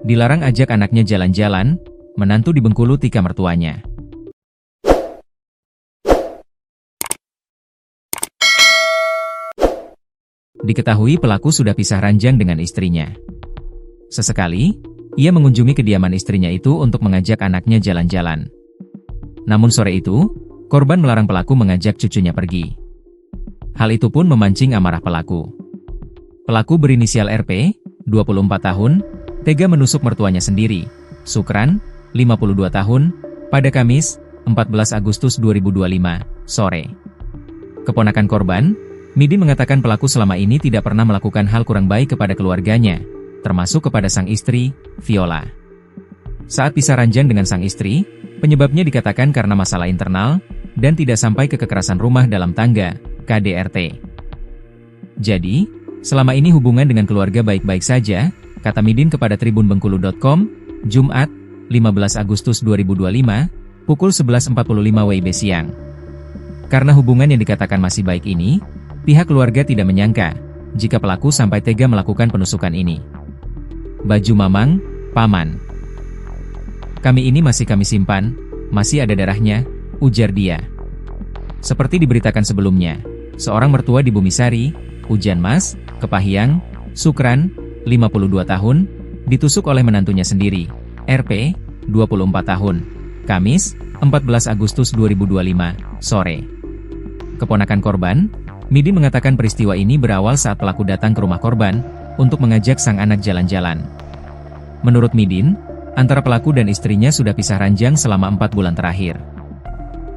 Dilarang ajak anaknya jalan-jalan, menantu di Bengkulu tikam mertuanya. Diketahui pelaku sudah pisah ranjang dengan istrinya. Sesekali, ia mengunjungi kediaman istrinya itu untuk mengajak anaknya jalan-jalan. Namun sore itu, korban melarang pelaku mengajak cucunya pergi. Hal itu pun memancing amarah pelaku. Pelaku berinisial RP, 24 tahun, tega menusuk mertuanya sendiri, Sukran, 52 tahun, pada Kamis, 14 Agustus 2025, sore. Keponakan korban, Midin mengatakan pelaku selama ini tidak pernah melakukan hal kurang baik kepada keluarganya, termasuk kepada sang istri, Viola. Saat pisah ranjang dengan sang istri, penyebabnya dikatakan karena masalah internal, dan tidak sampai ke kekerasan rumah dalam tangga, KDRT. Jadi, selama ini hubungan dengan keluarga baik-baik saja, kata Midin kepada tribunbengkulu.com, Jumat, 15 Agustus 2025, pukul 11.45 WIB siang. Karena hubungan yang dikatakan masih baik ini, pihak keluarga tidak menyangka, jika pelaku sampai tega melakukan penusukan ini. Baju mamang, paman. Kami ini masih kami simpan, masih ada darahnya, ujar dia. Seperti diberitakan sebelumnya, seorang mertua di Bumisari, Hujan Mas, Kepahyang, Sukran, 52 tahun, ditusuk oleh menantunya sendiri, RP, 24 tahun, Kamis, 14 Agustus 2025, sore. Keponakan korban, Midin mengatakan peristiwa ini berawal saat pelaku datang ke rumah korban, untuk mengajak sang anak jalan-jalan. Menurut Midin, antara pelaku dan istrinya sudah pisah ranjang selama 4 bulan terakhir.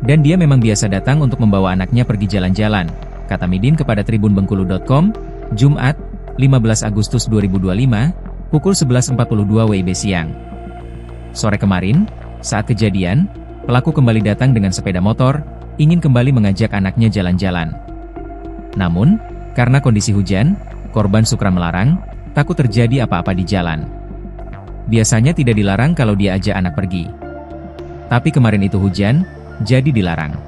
Dan dia memang biasa datang untuk membawa anaknya pergi jalan-jalan, kata Midin kepada tribunbengkulu.com, Jumat, 15 Agustus 2025, pukul 11.42 WIB siang. Sore kemarin, saat kejadian, pelaku kembali datang dengan sepeda motor, ingin kembali mengajak anaknya jalan-jalan. Namun, karena kondisi hujan, korban Sukran melarang, takut terjadi apa-apa di jalan. Biasanya tidak dilarang kalau dia ajak anak pergi. Tapi kemarin itu hujan, jadi dilarang.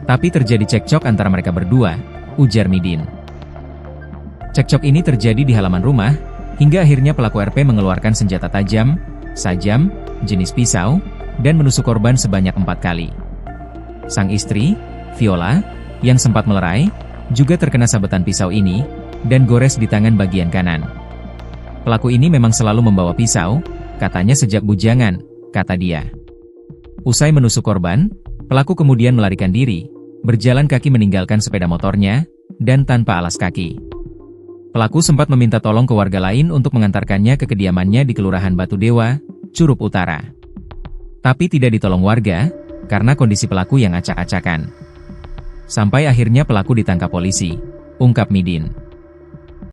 Tapi terjadi cekcok antara mereka berdua, ujar Midin. Cekcok ini terjadi di halaman rumah, hingga akhirnya pelaku RP mengeluarkan senjata tajam, sajam, jenis pisau, dan menusuk korban sebanyak 4 kali. Sang istri, Viola, yang sempat melerai, juga terkena sabetan pisau ini, dan gores di tangan bagian kanan. Pelaku ini memang selalu membawa pisau, katanya sejak bujangan, kata dia. Usai menusuk korban, pelaku kemudian melarikan diri, berjalan kaki meninggalkan sepeda motornya, dan tanpa alas kaki. Pelaku sempat meminta tolong ke warga lain untuk mengantarkannya ke kediamannya di Kelurahan Batu Dewa, Curup Utara. Tapi tidak ditolong warga, karena kondisi pelaku yang acak-acakan. Sampai akhirnya pelaku ditangkap polisi, ungkap Midin.